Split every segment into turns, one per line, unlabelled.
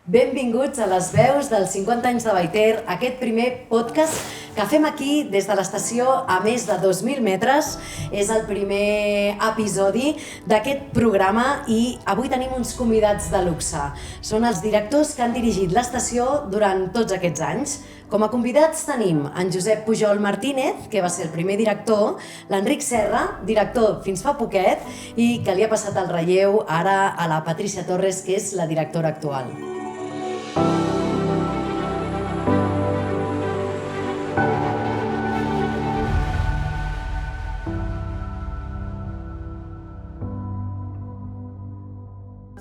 Benvinguts a les veus dels 50 anys de Vallter, aquest primer podcast que fem aquí des de l'estació a més de 2.000 metres. És el primer episodi d'aquest programa i avui tenim uns convidats de luxe. Són els directors que han dirigit l'estació durant tots aquests anys. Com a convidats tenim en Josep Pujol Martínez, que va ser el primer director, l'Enric Serra, director fins fa poquet, i que li ha passat el relleu ara a la Patricia Torres, que és la directora actual.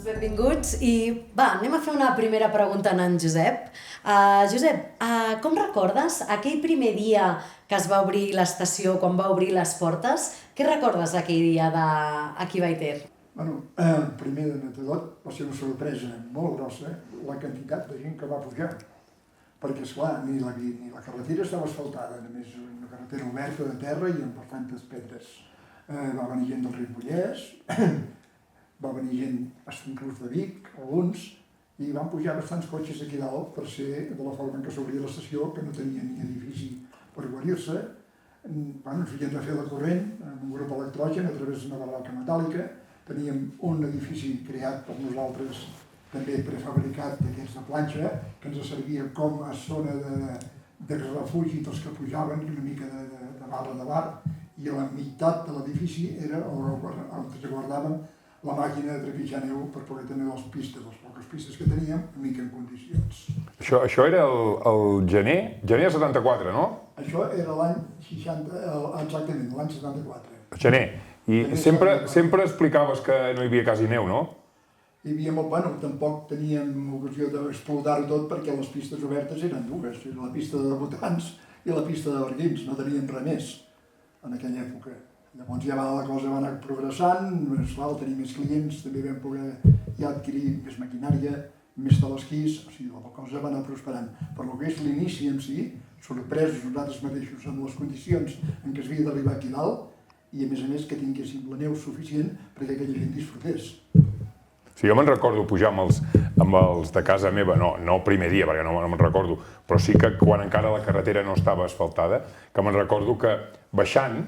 Benvinguts i anem a fer una primera pregunta a en Josep. Josep, com recordes aquell primer dia que es va obrir l'estació, quan va obrir les portes? Què recordes d'aquell dia d'aquí a Vallter?
Primer de tot va ser una sorpresa molt grossa la quantitat de gent que va pujar, perquè esclar, ni la carretera estava asfaltada, només una carretera oberta de terra i amb bastantes pedres. Va venir gent del Ripollès, va venir gent inclús de Vic, alguns, i van pujar bastants cotxes aquí dalt per ser de la forma en què s'obria l'estació, que no tenia ni edifici per guarir-se. Ens havíem de fer la corrent amb un grup electrogen a través d'una barraca metàl·lica. Teníem un edifici creat per nosaltres, també prefabricat d'aquests de planxa, que ens servia com a zona de refugi dels que pujaven, una mica de barra de bar, i a la meitat de l'edifici era on ens guardàvem la màquina de trepitjar neu per poder tenir les poques pistes que teníem, una mica en condicions.
Això era el gener de 74, no?
Això era l'any 60, exactament, l'any 74.
Gener. I sempre explicaves que no hi havia quasi neu, no?
Hi havia molt, tampoc teníem ocasió d'explotar-ho tot perquè les pistes obertes eren dues. Era la pista de debutants i la pista de barquins, no teníem res més en aquella època. Llavors ja la cosa va anar progressant, tenir més clients, també vam poder ja adquirir més maquinària, més telesquís, o sigui, la cosa va anar prosperant. Per lo que és l'inici en si, sorpresos nosaltres mateixos amb les condicions en què es havia d'arribar aquí dalt, i a més que tinguéssim la neu suficient perquè aquella gent disfrutés.
Sí, jo me'n recordo pujar amb els de casa meva, no el primer dia, perquè no me'n recordo, però sí que quan encara la carretera no estava asfaltada, que me'n recordo que baixant,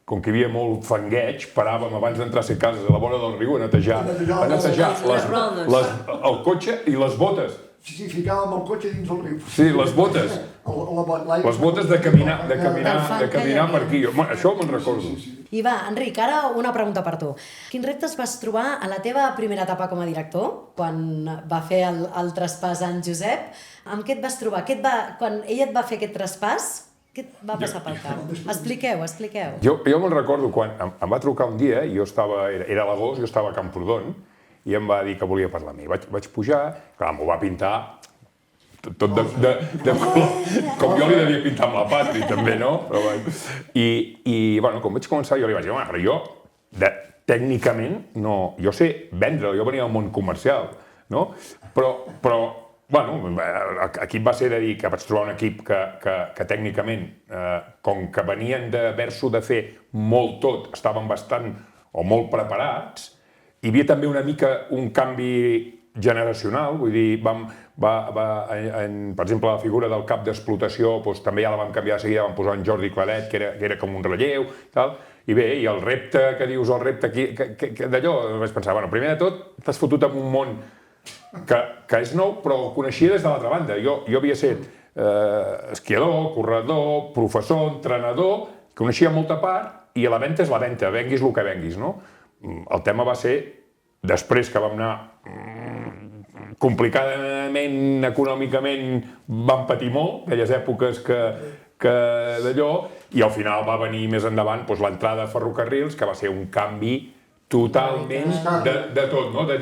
com que hi havia molt fangueig, paràvem abans d'entrar a ser cases a la vora del riu a netejar el cotxe i les botes.
Sí, ficàvem el cotxe dins el riu.
Sí, les botes. Les botes de caminar per aquí. Això me'n recordo.
I Enric, ara una pregunta per tu. Quins reptes vas trobar a la teva primera etapa com a director, quan va fer el traspàs a en Josep? Amb què et vas trobar? Quan ella et va fer aquest traspàs, què et va passar pel cap? Expliqueu.
Jo me'n recordo quan em va trucar un dia, era a l'agost, jo estava a Camprodon, i em va dir que volia parlar amb mi. Vaig pujar, clar, m'ho va pintar tot de color, com jo li devia pintar amb la Patri, també, no? I, quan vaig començar, jo li vaig dir, però jo, tècnicament, no, jo sé vendre, jo venia del món comercial, no? Però aquí va ser de dir que vaig trobar un equip que tècnicament, com que venien d'haver-s'ho de fer molt tot, estaven bastant o molt preparats. Hi havia també una mica un canvi generacional, vull dir, per exemple, la figura del cap d'explotació també ja la vam canviar de seguida, vam posar en Jordi Claret, que era com un relleu, i bé, i el repte que dius, d'allò, vaig pensar, primer de tot, t'has fotut en un món que és nou, però ho coneixia des de l'altra banda. Jo havia estat esquiador, corredor, professor, entrenador, coneixia molta part, i la venda és la venda, venguis el que venguis, no? El tema va ser, després que vam anar complicadament, econòmicament, vam patir molt, aquelles èpoques que d'allò, i al final va venir més endavant l'entrada de ferrocarrils, que va ser un canvi totalment de tot, no? De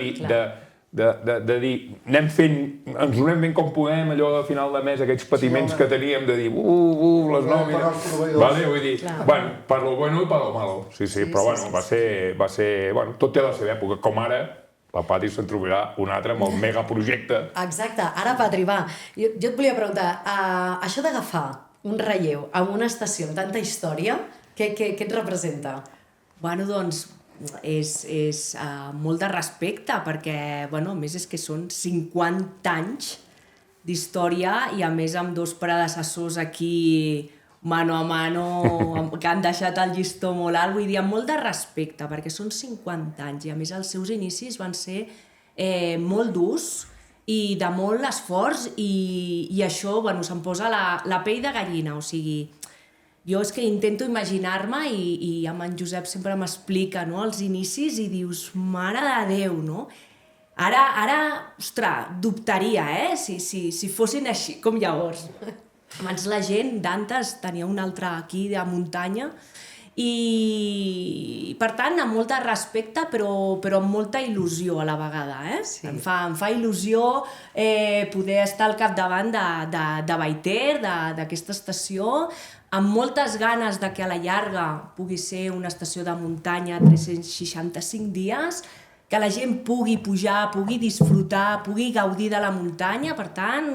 dir, ens ho anem fent com podem, allò al final de mes, aquells patiments que teníem, de dir, les nòmines, vull dir, per lo bueno i per lo malo. Sí, però va ser, tot té la seva època, com ara, la Patri se'n trobarà un altre amb el megaprojecte.
Exacte, ara Patri, jo et volia preguntar, això d'agafar un relleu en una estació amb tanta història, què et representa?
Doncs és molt de respecte, perquè, bueno, a més és que són 50 anys d'història i a més amb 2 predecessors aquí mano a mano que han deixat el llistó molt alt, vull dir, amb molt de respecte, perquè són 50 anys i a més els seus inicis van ser molt durs i de molt esforç i això, bueno, se'm posa la pell de gallina, o sigui, jo és que intento imaginar-me i amb en Josep sempre m'explica, no, els inicis i dius, mare de Déu, no? Ara, ostres, dubtaria, si fossin així com llavors. Abans la gent d'antes tenia un altre aquí de muntanya i, per tant, amb molt de respecte, però amb molta il·lusió a la vegada. Sí. Em fa il·lusió poder estar al capdavant de Vallter, d'aquesta estació, amb moltes ganes de que a la llarga pugui ser una estació de muntanya 365 dies, que la gent pugui pujar, pugui disfrutar, pugui gaudir de la muntanya, per tant,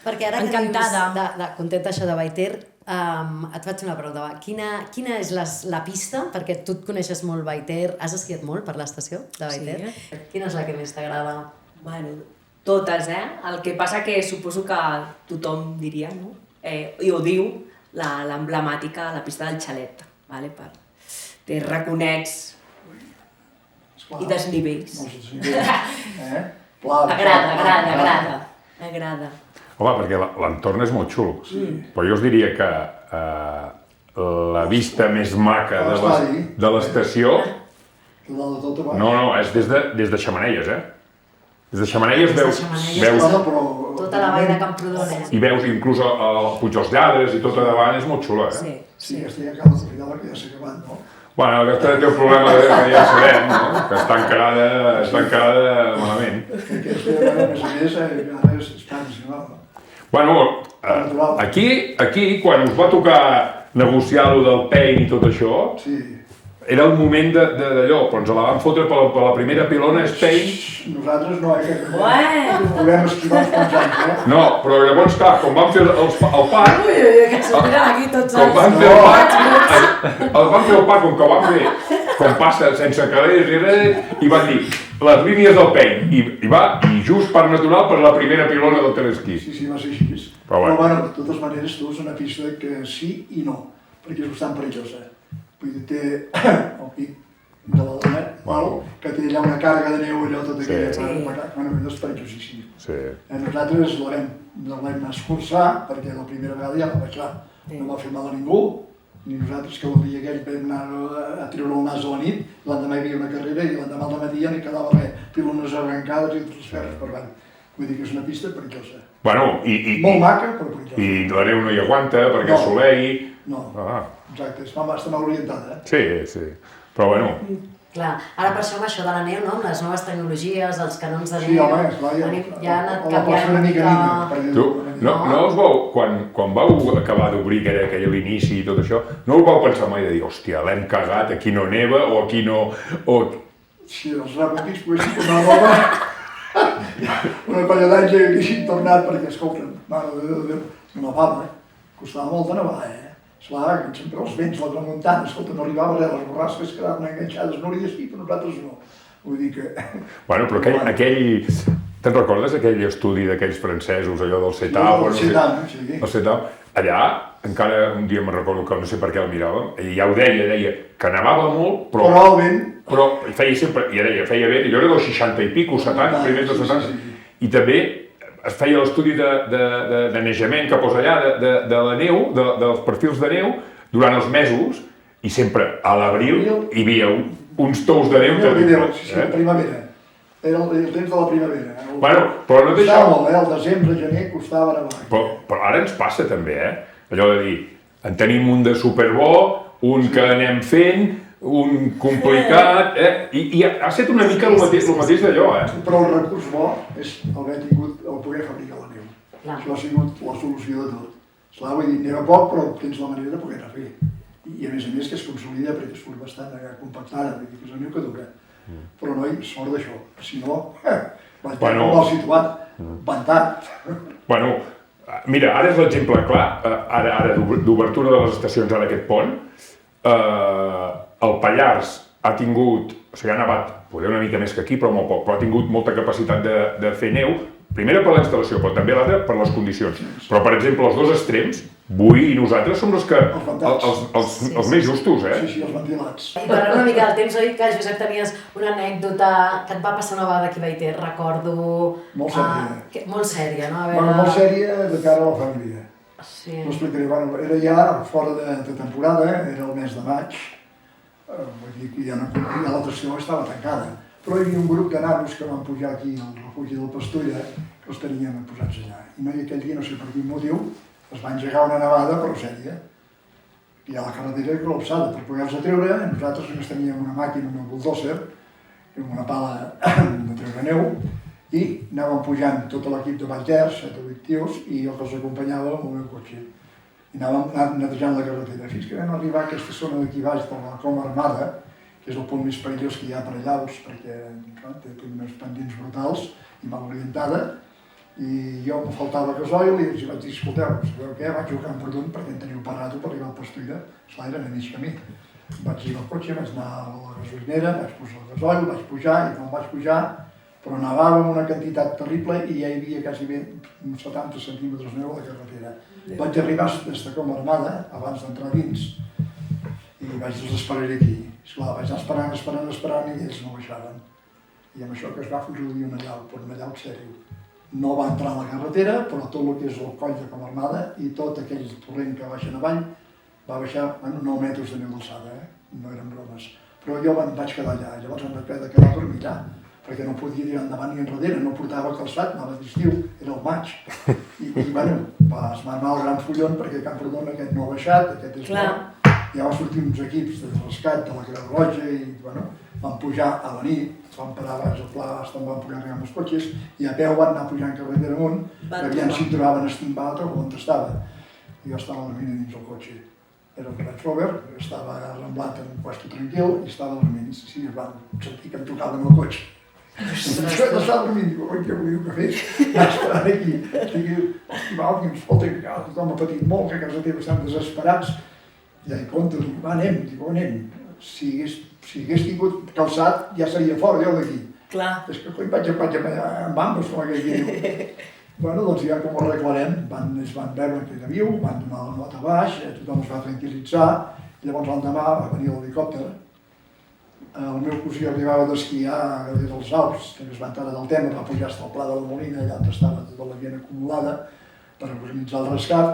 perquè ara
encantada.
Que dius contenta això de Vallter, et faig una pregunta. Quina és la pista? Perquè tu et coneixes molt Vallter, has esquiat molt per l'estació de Vallter? Sí. Quina és la que més t'agrada?
Bueno, totes, El que passa que suposo que tothom diria, no? I ho diu, l'emblemàtica, la pista del xalet, vale? Te reconeix i desnivells. Agrada.
Home, perquè l'entorn és molt xulo. Però jo us diria que la vista més maca de l'estació... No, és des de Xemeneies, Des de Xemeneies veus
tota la vall de Camprodon.
I veus inclús el Puig dels Lladres i tot a davant, és molt xulo,
Sí, estic a casa final que ja s'ha acabat, no?
Bueno, aquesta té un problema que ja sabem, no? Que està encarada malament.
Aquesta, a més, ara és tradicional.
Bueno, aquí, quan us va tocar negociar lo del paint i tot això, era el moment d'allò, però ens la van fotre per la primera pilona, és paint.
Nosaltres no, que podem esquivar uns quants anys,
No, però llavors, clar, quan vam fer el parc...
Que se'n miren aquí tots
els... Quan vam fer el parc, com que ho vam fer, com passa sense calés i res, i van dir les línies del paint, i just per natural per la primera pilona del telesquí.
Sí, va ser així. Però bueno, de totes maneres, tu és una pista que sí i no, perquè és bastant perillosa. Vull dir, té el pic de la dona, que té allà una càrrega de neu, allò, tot aquella... Bueno, és perillosíssim. Nosaltres la vam escurçar, perquè la primera vegada ja la vaig anar. No va fer mal a ningú, ni nosaltres que el dia aquell vam anar a treure el nas a la nit, l'endemà hi havia una carrera i l'endemà al matí ja n'hi quedava res, pilones arrencades i tots els ferros per avall. Vull dir que és una pista perillosa. Molt maca, però perillosa.
I la neu no hi aguanta, perquè soleil...
No, exacte, està mal orientada.
Sí, però bueno...
Clar, ara per això amb això de la neu, amb les noves tecnologies, els canons de neu...
Sí, home, esclar,
ja ha anat canviant una mica...
No us vau, quan vau acabar d'obrir aquell inici i tot això, no us vau pensar mai de dir, hòstia, l'hem cagat, aquí no neva o aquí no...
Si els repetits poguessin tornar a roba, una colla d'anys ja haguessin tornat, perquè, escolta, no nevava, costava molt de nevar, Esclar, sempre els vents, la tramuntana, escolta, no arribava res, les borrasques quedaven enganxades, no hauria esquí, però nosaltres no. Vull dir que...
Bueno, però aquell... Te'n recordes aquell estudi d'aquells francesos, allò del CETAM? El CETAM. Allà, encara un dia me'n recordo que no sé per què el miràvem, i ja ho deia que nevava molt, però feia sempre, i deia, feia vent, i allò era dels 60 i pico, 70, primers dels 70, i també es feia l'estudi de neigament que posa allà, de la neu, dels perfils de neu, durant els mesos, i sempre a l'abril hi havia uns tous de neu terribles.
Sí, la primavera. Era el temps de la primavera.
Bueno, però no deixava...
Costava molt, el desembre, gener, costava nevar.
Però ara ens passa també, Allò de dir, en tenim un de superbo, un que anem fent, un complicat, i ha estat una mica el mateix d'allò,
Però el recurs bo és haver tingut el poder fabricar la neu. Això ha sigut la solució de tot. Esclar, vull dir, neva poc, però tens la manera de poder-la fer. I a més que es consolida perquè es surt bastant compactada, vull dir que és una neu que dura. Però noi, sort d'això, si no, vaig molt mal situat, ventat.
Bueno, mira, ara és l'exemple clar, ara d'obertura de les estacions ara aquest pont, el Pallars ha tingut, o sigui, ha nevat, poder una mica més que aquí, però molt poc, però ha tingut molta capacitat de fer neu, primera per la instal·lació, però també l'altra per les condicions. Però, per exemple, els dos extrems, Bui i nosaltres som els que... Els més justos, eh?
Sí, els ventilats.
I parlant una mica del temps, oi que, Josep, tenies una anècdota que et va passar una vegada aquí a Vallter, recordo...
Molt sèria.
Molt sèria, no?
Bueno, molt sèria de cara a la família.
Sí.
T'ho explicaré. Bueno, era ja fora de temporada, era el mes de maig, vull dir que ja l'atracció estava tancada. Però hi havia un grup de nanos que van pujar aquí al refugi del Pastulla, que els teníem posats allà. I aquell dia, no sé per quin motiu, es va engegar una nevada, però sèria. I a la carretera col·lapsada per poder-se treure. Nosaltres només teníem una màquina, un bulldozer, amb una pala de treure neu, i anàvem pujant tot l'equip de Vallter, 7 o 8 tios, i el que els acompanyava amb el meu cotxe. I anàvem netejant la carretera, fins que vam arribar a aquesta zona d'aquí baix, de la Coma Armada, que és el punt més perillós que hi ha per allà, perquè té unes pendents brutals i mal orientada, i jo em faltava gasoil i els vaig dir, escolteu, sabeu què? Vaig jugar en Verdun perquè en teniu parat per arribar al Pastulla, esclar, era a mig camí. Vaig ir al cotxe, vaig anar a la gasolinera, vaig posar el gasoil, vaig pujar, i quan vaig pujar, però nevava amb una quantitat terrible i ja hi havia quasi uns 70 centímetres neu a la carretera. Vaig arribar des de Coma Armada, abans d'entrar dins, i vaig dir, els esperaré aquí. Esclar, vaig anar esperant i ells no baixaven. I amb això que es va fugir un allau, però un allau sèrio. No va entrar a la carretera, però tot el que és el coll de Coma Armada i tot aquell torrent que baixen avall va baixar 9 metres de neu d'alçada, no eren bromes. Però jo vaig quedar allà, llavors em vaig haver de quedar a dormir allà, perquè no podia tirar endavant ni enrere, no portava calçat, anava d'estiu, era el maig. I bueno, es va anar el gran follon perquè Camprodon aquest no ha baixat, aquest és bo. Ja van sortir uns equips de rescat de la Creu Roja i bueno, van pujar a la nit, van parar abans al pla, van pujar amb els cotxes i a peu van anar pujant carretera amunt, aviam si trobaven estimbat o on estava. I jo estava dormint dins el cotxe. Era un Range Rover, estava arramblat en un puesto tranquil i estava dormint. Sí, van sentir que em tocaven el cotxe. Jo estava dormint, dic, oi, què vull que fes? Vaig esperar aquí. Estival, que escolta, que tothom ha patit molt, que a casa teva estan desesperats. I allà compte, dic, va, anem, si hagués tingut calçat ja seria fora jo d'aquí.
Clar. És
que coi, vaig amb bambes, com aquell que diu. Bueno, doncs ja com ho arreglarem, es van veure que era viu, van donar la nota baix, tothom es va tranquil·litzar, i llavors l'endemà va venir l'helicòpter. El meu cosí arribava d'esquiar des dels Alps, també es va entrar del tema, va pujar fins al Pla de la Molina, allà on estava tota la gent acumulada, per organitzar el rescat,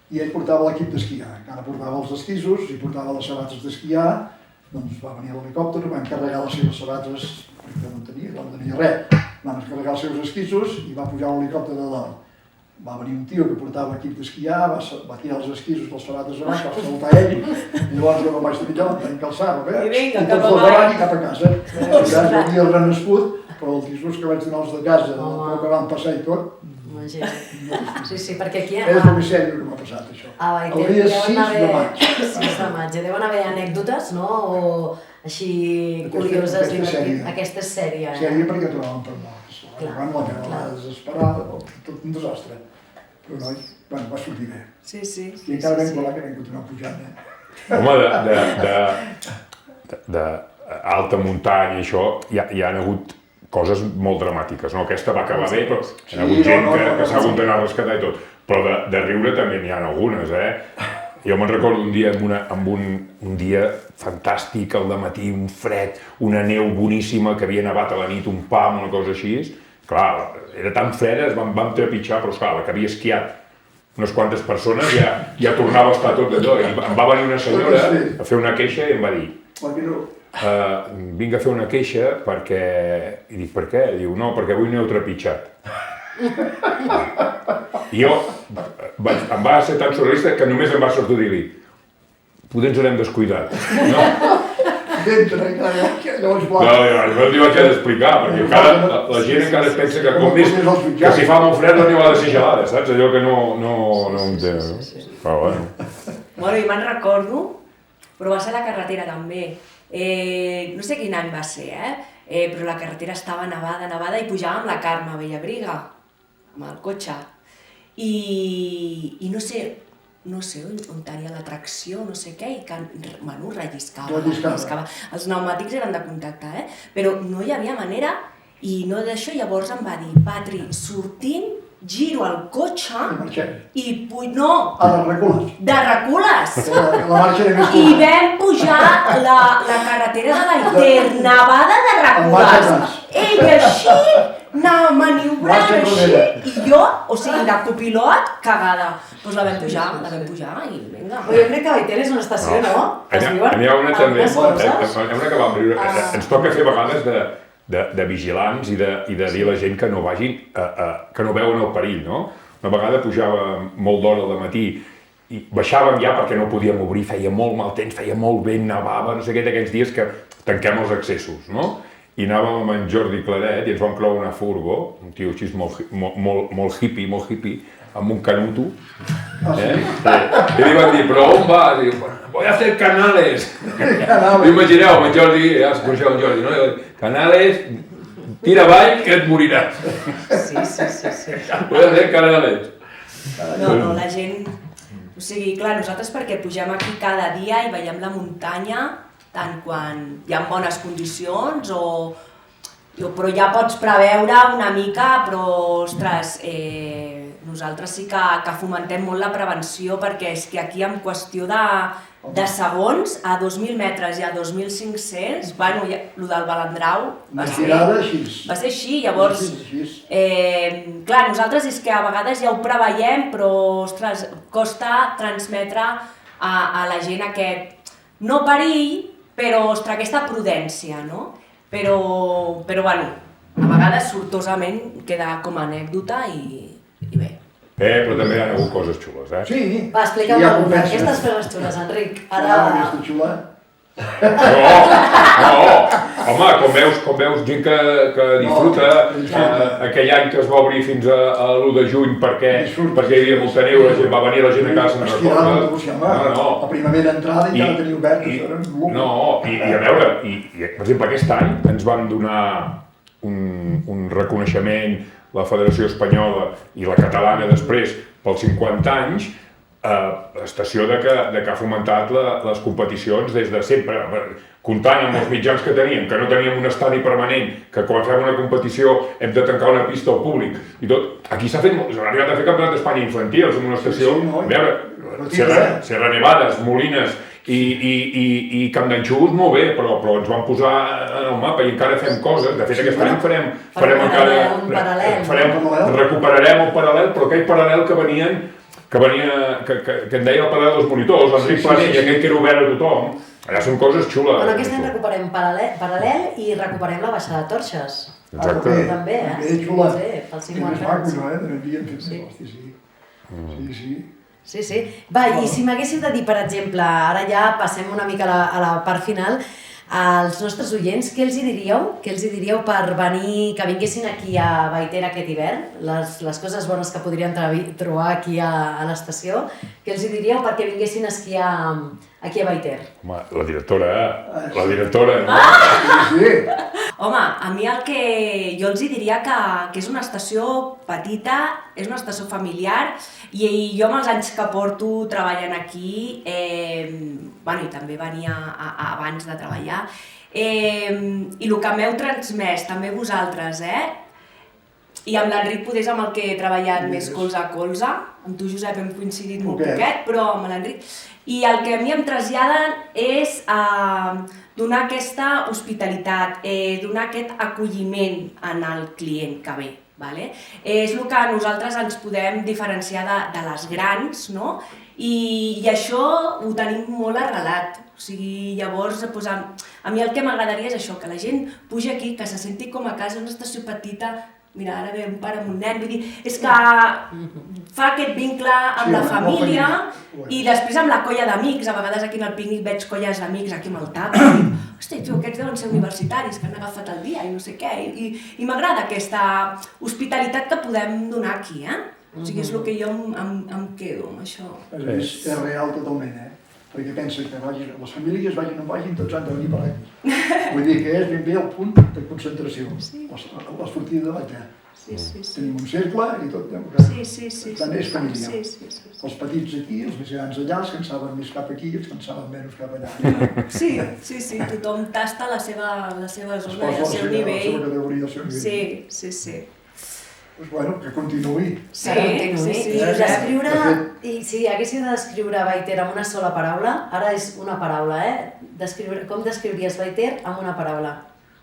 i ell portava l'equip d'esquiar, encara portava els esquissos i portava les sabates d'esquiar, doncs va venir l'helicòpter, van carregar les seves sabates, perquè no tenia res, van carregar els seus esquissos i va pujar l'helicòpter de dalt. Va venir un tio que portava l'equip d'esquiar, va tirar els esquissos dels sabates avall, va saltar ell, i llavors jo com vaig trepitjar em vaig calçar, i tots els davant i cap a casa. Ja havia renascut, però els discurs que vaig donar els de casa, el que van passar i tot,
sí, perquè aquí...
És el més sèrio que m'ha passat, això. El dia 6 de maig.
6 de maig. Deuen haver anècdotes, no? O així curioses, divertides. Aquesta és sèria.
Sèria perquè trobàvem per morts. Quan la meva desesperada, tot un desastre. Però noi, va sortir bé.
Sí.
I encara vam colar que vam continuar pujant,
Home, d'alta muntanya i això, hi han hagut coses molt dramàtiques, no? Aquesta va acabar bé, però hi ha hagut gent que s'ha hagut d'anar a rescatar i tot. Però de riure també n'hi ha algunes, Jo me'n recordo un dia amb un dia fantàstic, al dematí, un fred, una neu boníssima que havia nevat a la nit, un pam, una cosa així. Clar, era tan freda, vam trepitjar, però esclar, la que havia esquiat unes quantes persones ja tornava a estar tot d'allò. I em va venir una senyora a fer una queixa i em va dir vinc a fer una queixa perquè... I dic, per què? Diu, no, perquè avui no heu trepitjat. I jo em va ser tan surrealista que només em va sortir dir-li potser ens n'hem descuidat. No, llavors li vaig d'explicar, perquè la gent encara es pensa que si fa molt fred la neu ha de ser gelada, saps? Allò que no entén. Però bueno.
Bueno, i me'n recordo, però va ser a la carretera també. No sé quin any va ser, però la carretera estava nevada i pujàvem la Carme a Bellabriga, amb el cotxe. I no sé, no sé on tenia la tracció, no sé què, i que, bueno, relliscava. Els pneumàtics eren de contacte, però no hi havia manera, i no d'això, llavors em va dir, Patri, sortim, giro el cotxe i no, de recules. I vam pujar la carretera de Vallter, nevada de recules. Ell així, maniobrant així, i jo, o sigui, de copilot, cagada. Doncs la vam pujar i vinga.
Jo crec que Vallter és una estació, no?
N'hi ha una també, que vam riure. Ens toca fer vegades de vigilants i de dir a la gent que no vagin, que no veuen el perill, no? Una vegada pujava molt d'hora al matí i baixàvem ja perquè no podíem obrir, feia molt mal temps, feia molt vent, nevava, no sé què, d'aquells dies que tanquem els accessos, no? I anàvem amb en Jordi Claret i ens vam creure una furgo, un tio així molt hippie, amb un canuto. I li van dir, però on va? Diu, voy a hacer canales. Imagineu, en Jordi, ja es coneixeu en Jordi, no? Canales, tira avall que et moriràs.
Sí.
Voy a hacer canales.
No, la gent... O sigui, clar, nosaltres perquè pugem aquí cada dia i veiem la muntanya, tant quan hi ha bones condicions però ja pots preveure una mica, però, ostres, nosaltres sí que fomentem molt la prevenció perquè és que aquí en qüestió de segons, a 2.000 metres i a 2.500, bueno, el del Balandrau va ser així, llavors, clar, nosaltres és que a vegades ja ho preveiem, però, ostres, costa transmetre a la gent aquest, no perill, però, ostres, aquesta prudència, no? Però, bueno, a vegades sortosament queda com a anècdota i bé.
Però també hi ha hagut coses xules,
Sí.
Va, explica'm alguna. Aquestes fer les xules, Enric.
Aquesta xula.
No, home, com veus gent que disfruta, aquell any que es va obrir fins a l'1 de juny perquè hi havia molta neu, la gent va venir, la gent a casa se'n recorda.
La primavera entrada i ja la tenia oberta.
No, i a veure, per exemple, aquest any ens van donar un reconeixement, la Federació Espanyola i la catalana després, pels 50 anys, estació que ha fomentat les competicions des de sempre, comptant amb els mitjans que teníem, que no teníem un estadi permanent, que quan fem una competició hem de tancar una pista al públic i tot. Aquí s'han arribat a fer campionat d'Espanya infantils en una estació, a veure, Sierra Nevadas, Molines i Camp d'Anxús molt bé, però ens van posar en el mapa i encara fem coses. De fet, aquest any farem encara... Recuperarem el paral·lel, però aquell paral·lel que en deia el paral·lel dels monitors, l'Enric Planell, aquell que era obert a tothom. Allà són coses xules.
Bueno, aquest any recuperem paral·lel i recuperem la baixada de Torxes.
Exacte.
També,
xula.
Pels 50 anys.
És maco, no?
Sí. Va, i si m'haguéssiu de dir, per exemple, ara ja passem una mica a la part final, als nostres oients, què els hi diríeu? Què els hi diríeu per venir, que vinguessin aquí a Vallter aquest hivern? Les coses bones que podrien trobar aquí a l'estació. Què els hi diríeu perquè vinguessin a esquiar aquí a Vallter?
Home, la directora, no?
Sí.
Home, a mi el que jo els diria que és una estació petita, és una estació familiar i jo amb els anys que porto treballant aquí, bueno, i també venia abans de treballar, i el que m'heu transmès, també vosaltres, i amb l'Enric Podés amb el que he treballat més colze a colze, amb tu Josep hem coincidit molt poquet, però amb l'Enric, i el que a mi em traslladen és donar aquesta hospitalitat, donar aquest acolliment en el client que ve. És el que nosaltres ens podem diferenciar de les grans, no? I això ho tenim molt arrelat. O sigui, llavors, a mi el que m'agradaria és això, que la gent pugi aquí, que se senti com a casa, una estació petita, mira, ara ve un pare amb un nen, vull dir, és que fa aquest vincle amb la família i després amb la colla d'amics, a vegades aquí en el pícnic veig colles d'amics aquí amb el tap, i dic, hosti, tio, aquests deuen ser universitaris, que han agafat el dia i no sé què, i m'agrada aquesta hospitalitat que podem donar aquí, O sigui, és el que jo em quedo amb això.
És real totalment, perquè pensa que les famílies vagin o no vagin, tots han de venir per aquí. Vull dir que és ben bé el punt de concentració, la sortida de la terra. Tenim un cercle i tot. Tant és familiar. Els petits aquí, els més grans allà, els que en saben més cap aquí i els que en saben menys cap allà.
Sí, tothom tasta la seva zona i el seu nivell.
La seva categoria, el seu nivell.
Sí.
Doncs bueno, que continuï.
Sí. I descriure... Si haguéssiu de descriure Baiter amb una sola paraula, ara és una paraula, com descriuries Baiter amb una paraula?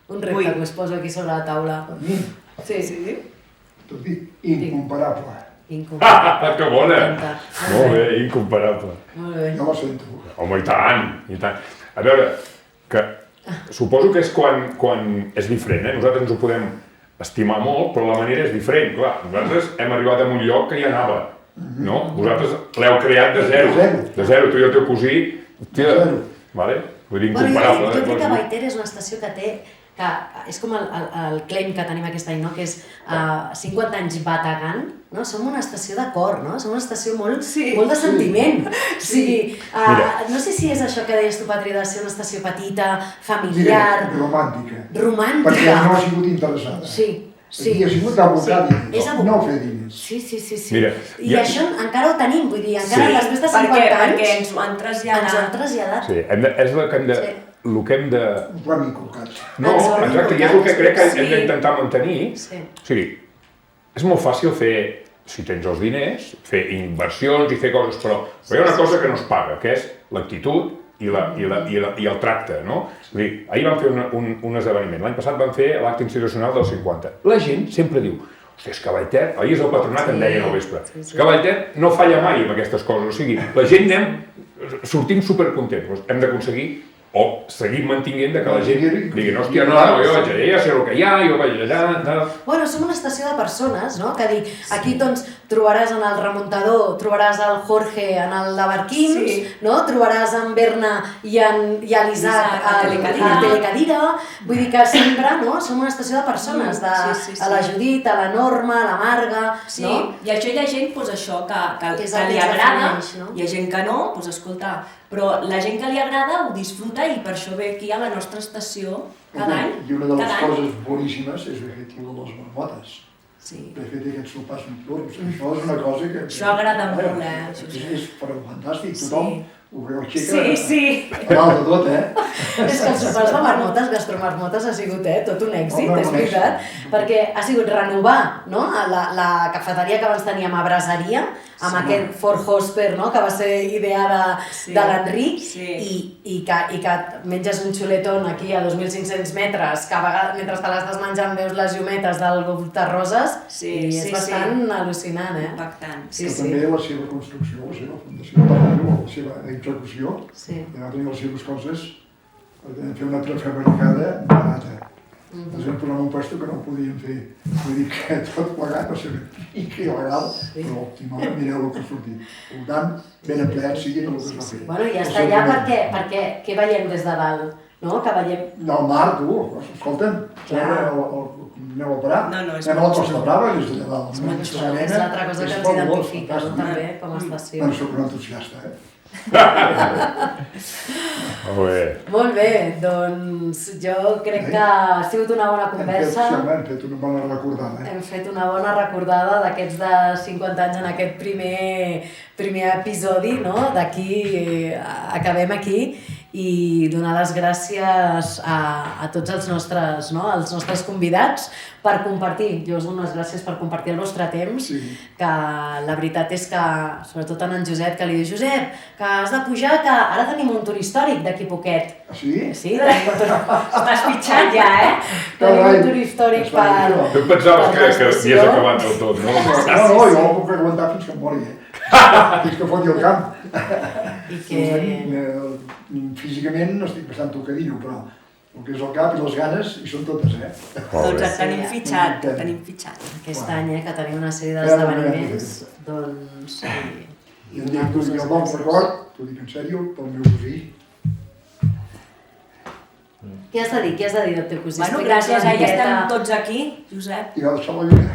Un repte que us poso aquí sobre la taula.
A mi?
Sí.
Tot dit, incomparable.
Ah, que bona! Molt bé, incomparable.
Molt bé.
Jo la sento.
Home, i tant. A veure, que suposo que és quan és diferent, Nosaltres ens ho podem estimar molt, però la manera és diferent, clar. Nosaltres hem arribat a un lloc que ja anava, no? Vosaltres l'heu creat de zero. De zero, tu i el teu cosí, hòstia, vale? Vull dir, incomparable.
Jo crec que Baiter és una estació que té, que és com el claim que tenim aquest any, no? Que és 50 anys bategant, no? Som una estació de cor, no? Som una estació molt de sentiment. O sigui, no sé si és això que deies tu, Patri, de ser una estació petita, familiar...
Romàntica.
Romàntica.
Perquè no ha sigut interessada.
Sí.
Aquí ha sigut abocar diners, no fer diners.
Sí.
Mira,
I això encara ho tenim, vull dir, encara després de 50 anys...
Perquè ens ho han traslladat.
Sí, és el que hem de... El que hem de...
Ho hem inculcat.
No, exacte, i és el que crec que hem d'intentar mantenir. O sigui, és molt fàcil fer, si tens els diners, fer inversions i fer coses, però hi ha una cosa que no es paga, que és l'actitud i el tracte, no? És a dir, ahir vam fer un esdeveniment, l'any passat vam fer l'acte institucional del 50. La gent sempre diu, hosti, és que Baiter, ahir és el patronat, em deien al vespre, és que Baiter no falla mai amb aquestes coses, o sigui, la gent sortim supercontents, hem d'aconseguir o seguim mantinguent que la gent digui, hòstia, no, jo vaig allà, ja sé el que hi ha, jo vaig allà...
Bueno, som una estació de persones, no? Que dic, aquí doncs trobaràs en el remuntador, trobaràs el Jorge en el de Barquins, no? Trobaràs en Berna i l'Isaac a la telecadira, vull dir que sempre, no? Som una estació de persones, a la Judit, a la Norma, a la Marga, no?
I això hi ha gent, doncs això, que li agrada, hi ha gent que no, doncs escolta, però la gent que li agrada ho disfruta i per això ve aquí a la nostra estació cada any.
I una de les coses boníssimes és haver fet les marmotes.
Sí.
Haver fet aquests sopars nocturns. Això és una cosa que...
Això agrada molt,
És fantàstic, tothom ho aixeca
a
dalt de tot,
És que els sopars de marmotes, gastromarmotes, ha sigut tot un èxit, és veritat, perquè ha sigut renovar la cafeteria que abans teníem a Braseria, amb aquest Ford Hosper, que va ser idea de l'Enric, i que menges un xuletón aquí a 2.500 metres, que a vegades, mentre te l'estàs menjant, veus les llumetes del golf de roses, i és bastant al·lucinant,
Impactant.
Però també la seva construcció, la seva fundació, la seva execució, va tenir les seves coses, vam fer una prefabricada barata. Ens vam posar en un puesto que no ho podíem fer. Vull dir que tot plegat va ser que il·legal, però òptim, mireu el que ha sortit. Per tant, ben empleat sigui el que es va fer.
Bueno, i està allà perquè què veiem des de dalt? No, que veiem...
Del mar, tu, escolta'm, aneu al Prat, anem a la Costa Brava, des d'allà dalt.
És l'altra cosa que ens identifica, també, com a estació.
Bueno, soc un entusiasta,
Molt bé, doncs jo crec que ha sigut una bona conversa.
Hem fet una bona recordada.
Hem fet una bona recordada d'aquests de 50 anys en aquest primer episodi, no? D'aquí acabem aquí i donar les gràcies a tots els nostres convidats per compartir. Jo us dono les gràcies per compartir el vostre temps, que la veritat és que, sobretot en Josep, que li diu, Josep, que has de pujar, que ara tenim un tour històric d'aquí poquet.
Sí?
Sí, tenim un tour... Estàs pitjant ja, Tenim un tour històric per...
Tu pensaves que havies acabat del tot, no?
No, jo el puc aguantar fins que em mori, fins que foti el camp.
I que...
Físicament estic bastant tocadillo, però el que és el cap i les ganes hi són totes,
Doncs et tenim fitxat,
Aquest any, que tenim una sèrie d'esdeveniments, doncs...
I em dic, t'ho dic el bon record, t'ho dic en sèrio, pel meu cosí.
Què has de dir del teu cosí?
Bueno, gràcies a ell estem tots aquí, Josep.
I va deixar la vida.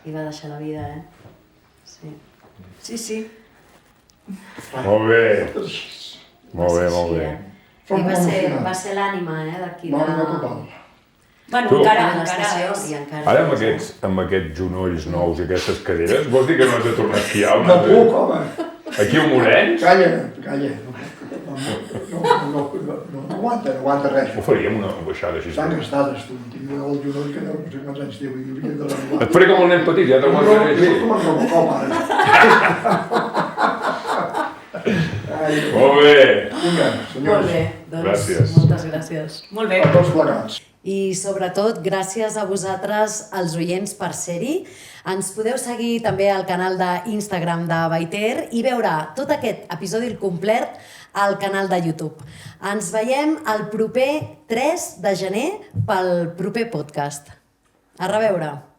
I va deixar la vida,
Sí.
Molt bé. Molt bé.
I va ser l'ànima d'aquí.
L'ànima total.
Bueno,
Tu.
encara
A l'estació
és.
i encara...
Ara amb aquests genolls nous i aquestes caderes, vols dir que no has de tornar a esquiar?
No puc, home.
Aquí a Morens?
Calla. No aguanta res.
Ho faríem una baixada així.
Estan gastades, tu. Tinc el genoll que no sé quants anys té, vull dir, hauria de renovar.
Et faré com el nen petit, ja
No,
t'aguantaré
no,
així.
com el Robocop, ara.
Molt bé.
Vinga, senyors.
Molt bé, doncs
Gràcies.
moltes gràcies.
Molt bé.
A tots plegats.
I sobretot, gràcies a vosaltres, els oients, per ser-hi. Ens podeu seguir també al canal d'Instagram de Baiter i veure tot aquest episodi complet al canal de YouTube. Ens veiem el proper 3 de gener pel proper podcast. A reveure!